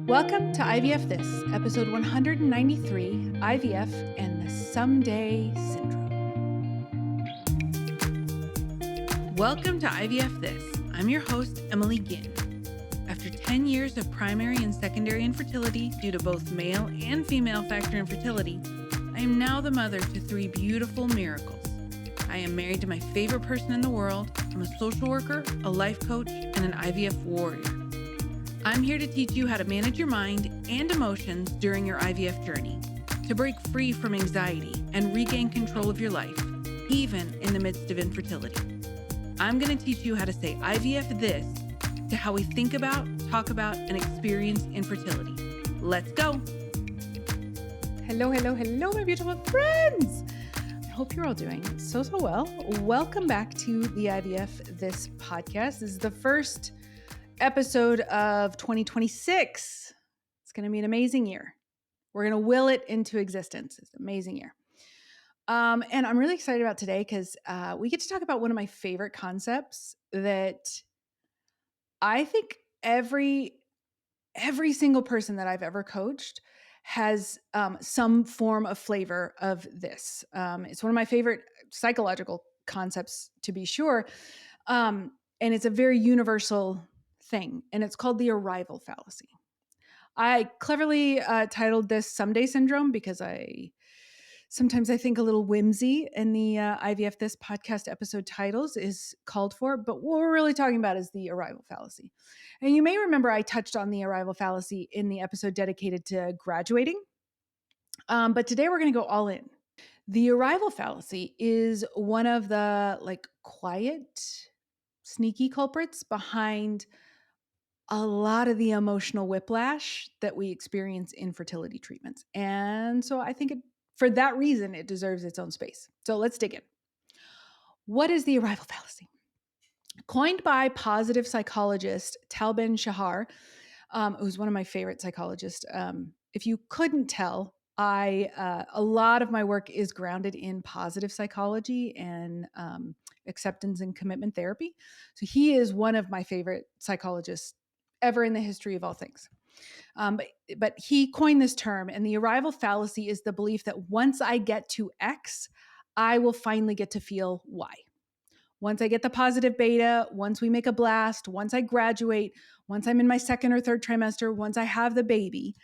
Welcome to IVF This, episode 193, IVF and the Someday Syndrome. Welcome to IVF This. I'm your host, Emily Ginn. After 10 years of primary and secondary infertility due to both male and female factor infertility, I am now the mother to 3 beautiful miracles. I am married to my favorite person in the world. I'm a social worker, a life coach, and an IVF warrior. I'm here to teach you how to manage your mind and emotions during your IVF journey, to break free from anxiety and regain control of your life, even in the midst of infertility. I'm going to teach you how to say IVF this to how we think about, talk about, and experience infertility. Let's go. Hello, my beautiful friends. I hope you're all doing so well. Welcome back to the IVF This podcast. This is the first episode of 2026. It's going to be an amazing year. We're going to will it into existence. It's an amazing year. And I'm really excited about today because we get to talk about one of my favorite concepts that I think every single person that I've ever coached has some form of flavor of this. It's one of my favorite psychological concepts, to be sure. And it's a very universal thing, and it's called the arrival fallacy. I cleverly titled this Someday Syndrome because sometimes I think a little whimsy in the IVF This podcast episode titles is called for, but what we're really talking about is the arrival fallacy. And you may remember I touched on the arrival fallacy in the episode dedicated to graduating, but today we're going to go all in. The arrival fallacy is one of the quiet, sneaky culprits behind a lot of the emotional whiplash that we experience in fertility treatments. And so I think for that reason, it deserves its own space. So let's dig in. What is the arrival fallacy? Coined by positive psychologist Tal Ben-Shahar, who's one of my favorite psychologists. If you couldn't tell, a lot of my work is grounded in positive psychology and acceptance and commitment therapy. So he is one of my favorite psychologists ever in the history of all things. But he coined this term, and the arrival fallacy is the belief that once I get to X, I will finally get to feel Y. Once I get the positive beta, once we make a blast, once I graduate, once I'm in my second or third trimester, once I have the baby,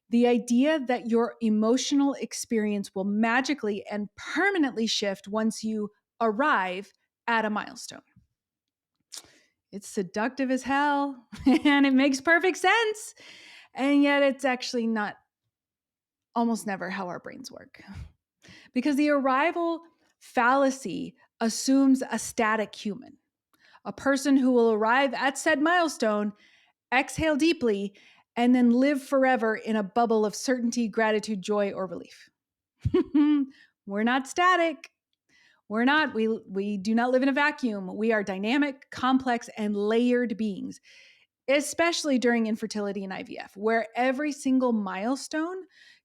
the idea that your emotional experience will magically and permanently shift once you arrive at a milestone. It's seductive as hell, and it makes perfect sense. And yet it's actually not, almost never how our brains work. Because the arrival fallacy assumes a static human, a person who will arrive at said milestone, exhale deeply, and then live forever in a bubble of certainty, gratitude, joy, or relief. We're not static. We're not. We do not live in a vacuum. We are dynamic, complex, and layered beings, especially during infertility and IVF, where every single milestone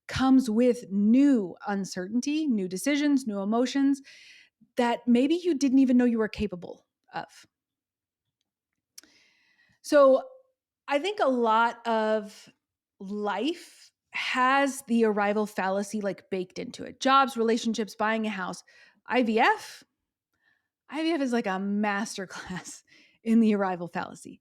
comes with new uncertainty, new decisions, new emotions that maybe you didn't even know you were capable of. So I think a lot of life has the arrival fallacy baked into it. Jobs, relationships, buying a house. IVF is like a masterclass in the arrival fallacy.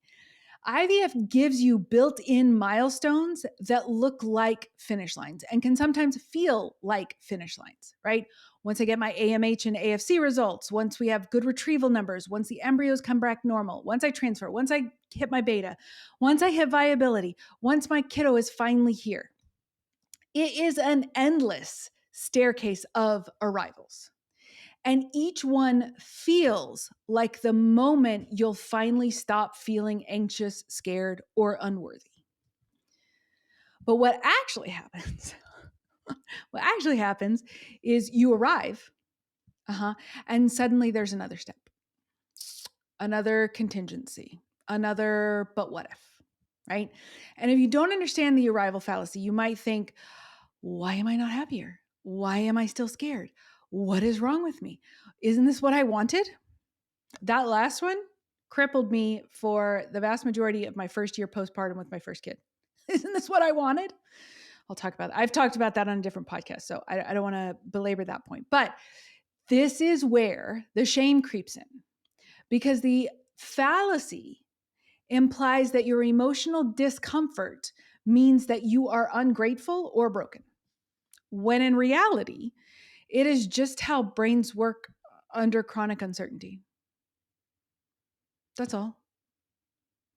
IVF gives you built-in milestones that look like finish lines and can sometimes feel like finish lines, right? Once I get my AMH and AFC results, once we have good retrieval numbers, once the embryos come back normal, once I transfer, once I hit my beta, once I hit viability, once my kiddo is finally here. It is an endless staircase of arrivals. And each one feels like the moment you'll finally stop feeling anxious, scared, or unworthy. But what actually happens is you arrive, and suddenly there's another step, another contingency, another but what if, right? And if you don't understand the arrival fallacy, you might think, why am I not happier? Why am I still scared? What is wrong with me? Isn't this what I wanted? That last one crippled me for the vast majority of my first year postpartum with my first kid. Isn't this what I wanted? I'll talk about that. I've talked about that on a different podcast, so I don't want to belabor that point. But this is where the shame creeps in, because the fallacy implies that your emotional discomfort means that you are ungrateful or broken, when in reality, it is just how brains work under chronic uncertainty. That's all.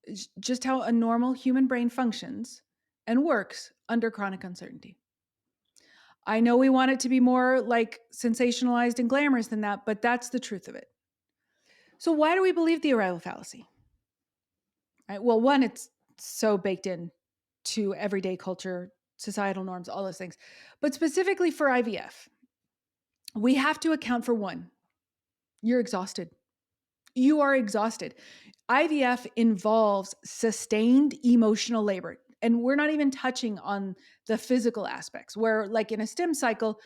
It's just how a normal human brain functions and works under chronic uncertainty. I know we want it to be more like sensationalized and glamorous than that, but that's the truth of it. So why do we believe the arrival fallacy? Right? Well, one, it's so baked in to everyday culture, societal norms, all those things. But specifically for IVF, we have to account for one, you're exhausted. You are exhausted. IVF involves sustained emotional labor. And we're not even touching on the physical aspects, where, like in a stim cycle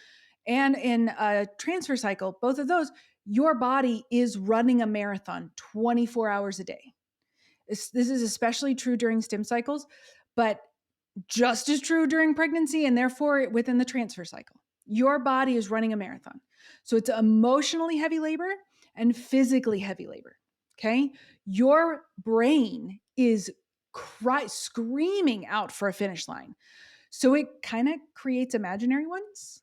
and in a transfer cycle, both of those, your body is running a marathon 24 hours a day. This is especially true during stim cycles, but just as true during pregnancy and therefore within the transfer cycle. Your body is running a marathon. So it's emotionally heavy labor and physically heavy labor. Okay. Your brain is screaming out for a finish line. So it kind of creates imaginary ones.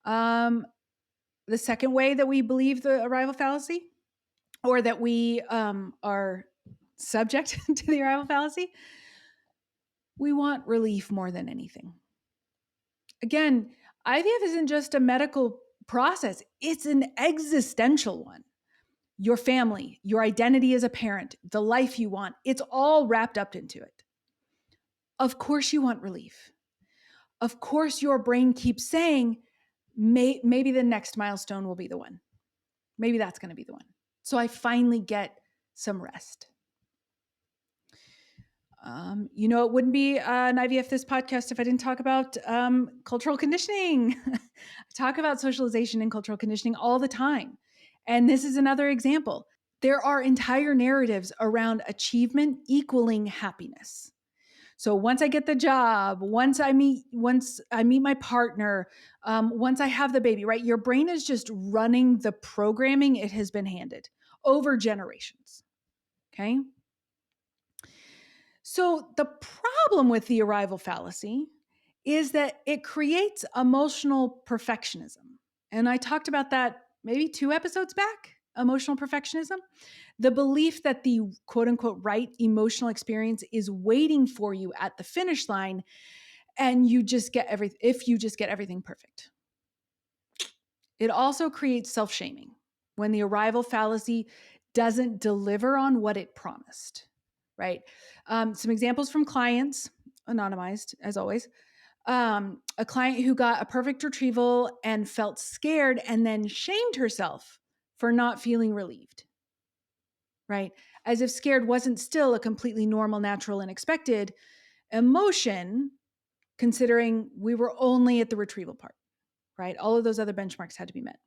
The second way that we believe the arrival fallacy, or that we are subject to the arrival fallacy, we want relief more than anything. Again, IVF isn't just a medical process, it's an existential one. Your family, your identity as a parent, the life you want, it's all wrapped up into it. Of course, you want relief. Of course, your brain keeps saying, maybe the next milestone will be the one. Maybe that's going to be the one. So I finally get some rest. It wouldn't be an IVF This podcast if I didn't talk about cultural conditioning. I talk about socialization and cultural conditioning all the time. And this is another example. There are entire narratives around achievement equaling happiness. So once I get the job, once I meet my partner, once I have the baby, right? Your brain is just running the programming it has been handed over generations. Okay. So the problem with the arrival fallacy is that it creates emotional perfectionism. And I talked about that maybe 2 episodes back, emotional perfectionism. The belief that the quote unquote right emotional experience is waiting for you at the finish line, and you just get everything perfect. It also creates self-shaming when the arrival fallacy doesn't deliver on what it promised, right? Some examples from clients, anonymized as always. A client who got a perfect retrieval and felt scared and then shamed herself for not feeling relieved, right? As if scared wasn't still a completely normal, natural, and expected emotion, considering we were only at the retrieval part, right? All of those other benchmarks had to be met.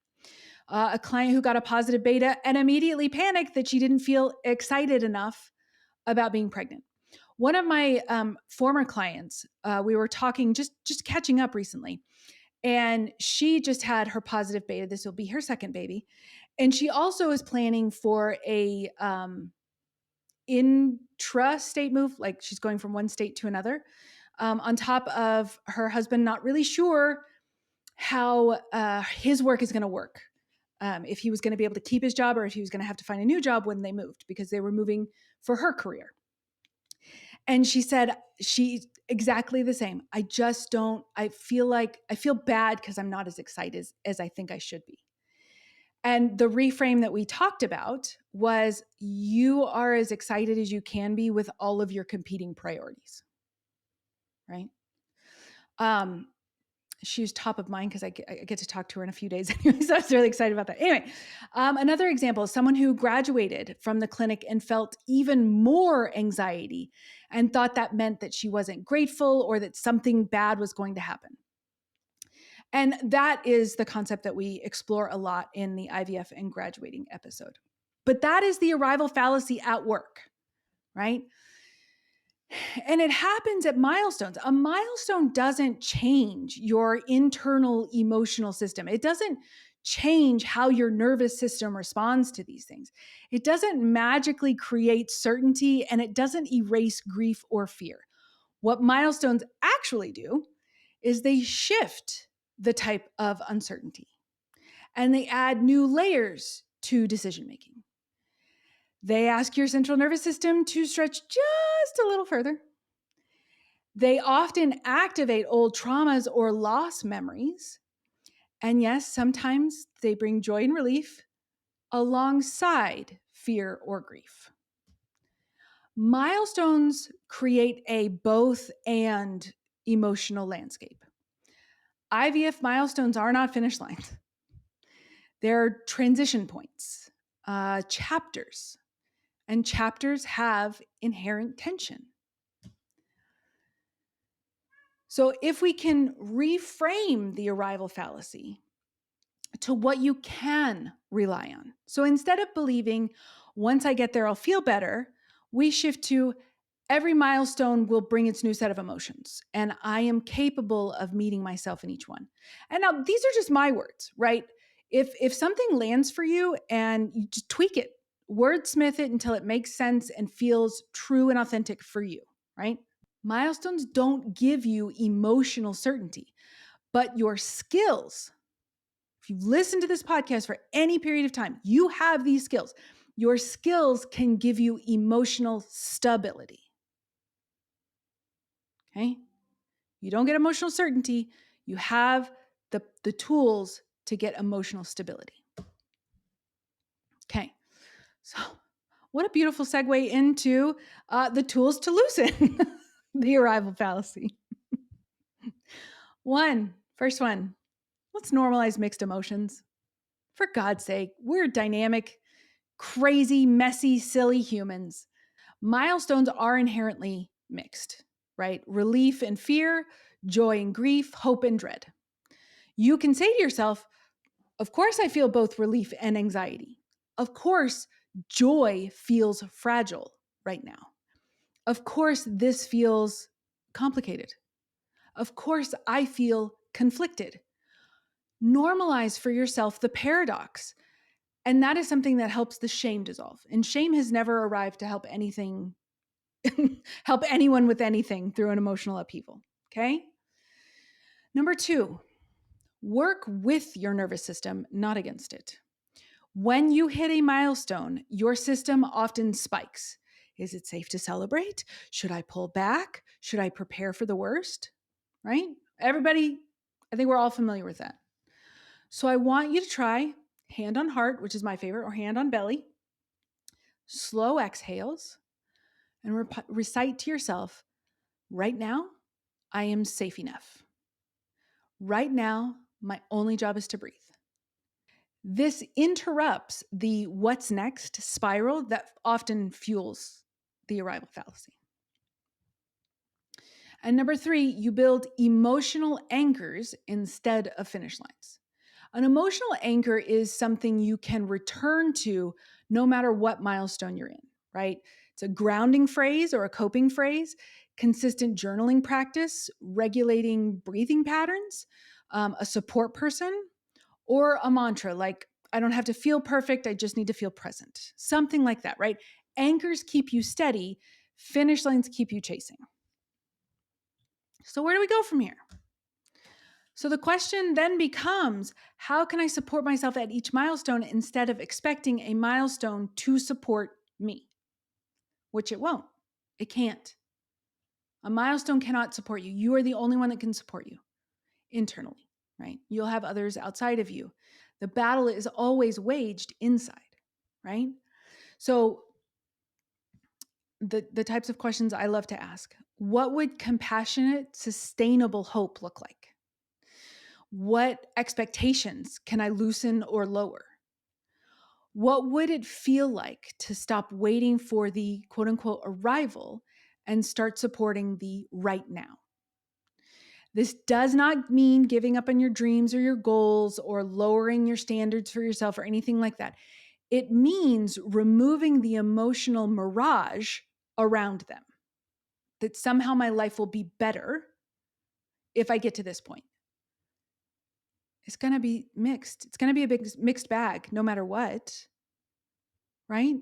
A client who got a positive beta and immediately panicked that she didn't feel excited enough about being pregnant. One of my former clients, we were talking, just catching up recently, and she just had her positive beta. This will be her second baby, and she also is planning for a intra-state move, like she's going from one state to another. On top of her husband not really sure how his work is going to work. If he was going to be able to keep his job or if he was going to have to find a new job when they moved, because they were moving for her career. And she said, she's exactly the same. I feel bad because I'm not as excited as I think I should be. And the reframe that we talked about was, you are as excited as you can be with all of your competing priorities, right? She was top of mind because I get to talk to her in a few days anyway, so I was really excited about that. Anyway, another example is someone who graduated from the clinic and felt even more anxiety and thought that meant that she wasn't grateful or that something bad was going to happen. And that is the concept that we explore a lot in the IVF and graduating episode. But that is the arrival fallacy at work, right? And it happens at milestones. A milestone doesn't change your internal emotional system. It doesn't change how your nervous system responds to these things. It doesn't magically create certainty, and it doesn't erase grief or fear. What milestones actually do is they shift the type of uncertainty and they add new layers to decision making. They ask your central nervous system to stretch just a little further. They often activate old traumas or loss memories. And yes, sometimes they bring joy and relief alongside fear or grief. Milestones create a both and emotional landscape. IVF milestones are not finish lines. They're transition points, chapters, and chapters have inherent tension. So, if we can reframe the arrival fallacy to what you can rely on. So, instead of believing, once I get there, I'll feel better, we shift to every milestone will bring its new set of emotions, and I am capable of meeting myself in each one. And now, these are just my words, right? If something lands for you and you just tweak it, wordsmith it until it makes sense and feels true and authentic for you, right? Milestones don't give you emotional certainty, but your skills, if you listen to this podcast for any period of time, you have these skills. Your skills can give you emotional stability. Okay? You don't get emotional certainty, you have the tools to get emotional stability. Okay. So, what a beautiful segue into the tools to loosen the arrival fallacy. First one, let's normalize mixed emotions. For God's sake, we're dynamic, crazy, messy, silly humans. Milestones are inherently mixed, right? Relief and fear, joy and grief, hope and dread. You can say to yourself, of course, I feel both relief and anxiety. Of course, joy feels fragile right now. Of course, this feels complicated. Of course, I feel conflicted. Normalize for yourself the paradox. And that is something that helps the shame dissolve. And shame has never arrived to help anything, help anyone with anything through an emotional upheaval. Okay. Number 2, work with your nervous system, not against it. When you hit a milestone, your system often spikes. Is it safe to celebrate? Should I pull back? Should I prepare for the worst? Right? Everybody, I think we're all familiar with that. So I want you to try hand on heart, which is my favorite, or hand on belly, slow exhales, and recite to yourself, right now, I am safe enough. Right now, my only job is to breathe. This interrupts the what's next spiral that often fuels the arrival fallacy. And number 3, you build emotional anchors instead of finish lines. An emotional anchor is something you can return to no matter what milestone you're in, right? It's a grounding phrase or a coping phrase, consistent journaling practice, regulating breathing patterns, a support person, or a mantra like, I don't have to feel perfect, I just need to feel present. Something like that, right? Anchors keep you steady, finish lines keep you chasing. So, where do we go from here? So the question then becomes, how can I support myself at each milestone instead of expecting a milestone to support me? Which it won't. It can't. A milestone cannot support you. You are the only one that can support you internally, right? You'll have others outside of you. The battle is always waged inside, right? So the types of questions I love to ask: what would compassionate, sustainable hope look like? What expectations can I loosen or lower? What would it feel like to stop waiting for the quote unquote arrival and start supporting the right now? This does not mean giving up on your dreams or your goals or lowering your standards for yourself or anything like that. It means removing the emotional mirage around them. that somehow my life will be better if I get to this point. It's going to be mixed. It's going to be a big mixed bag no matter what, right?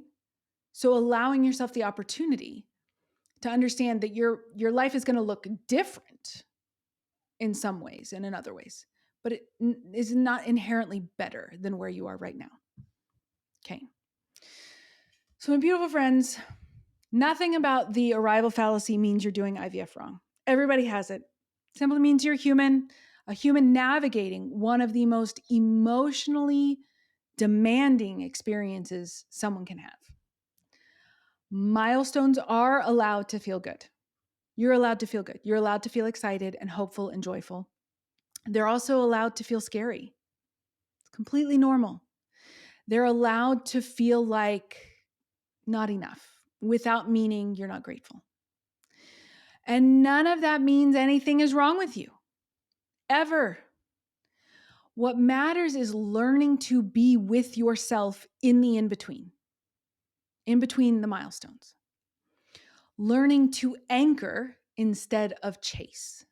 So allowing yourself the opportunity to understand that your life is going to look different in some ways and in other ways, but it is not inherently better than where you are right now. Okay. So my beautiful friends, nothing about the arrival fallacy means you're doing IVF wrong. Everybody has it. Simply means you're human, a human navigating one of the most emotionally demanding experiences someone can have. Milestones are allowed to feel good. You're allowed to feel good. You're allowed to feel excited and hopeful and joyful. They're also allowed to feel scary. It's completely normal. They're allowed to feel like not enough without meaning you're not grateful. And none of that means anything is wrong with you, ever. What matters is learning to be with yourself in the in-between the milestones. Learning to anchor instead of chase.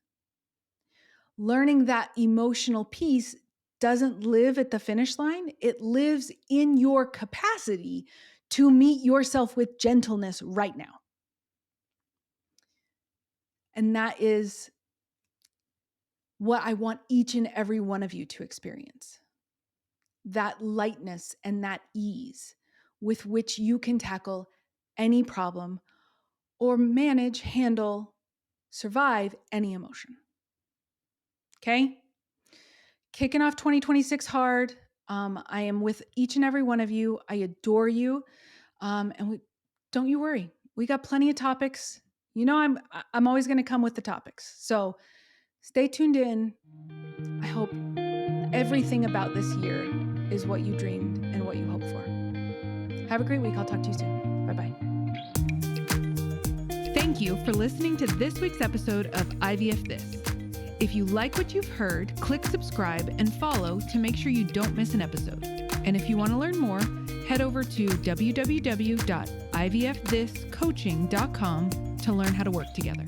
Learning that emotional piece doesn't live at the finish line. It lives in your capacity to meet yourself with gentleness right now. And that is what I want each and every one of you to experience. That lightness and that ease with which you can tackle any problem or manage, handle, survive any emotion. Okay? Kicking off 2026 hard. I am with each and every one of you. I adore you. Don't you worry. We got plenty of topics. You know, I'm always going to come with the topics. So stay tuned in. I hope everything about this year is what you dreamed and what you hoped for. Have a great week. I'll talk to you soon. Bye-bye. Thank you for listening to this week's episode of IVF This. If you like what you've heard, click subscribe and follow to make sure you don't miss an episode. And if you want to learn more, head over to www.ivfthiscoaching.com to learn how to work together.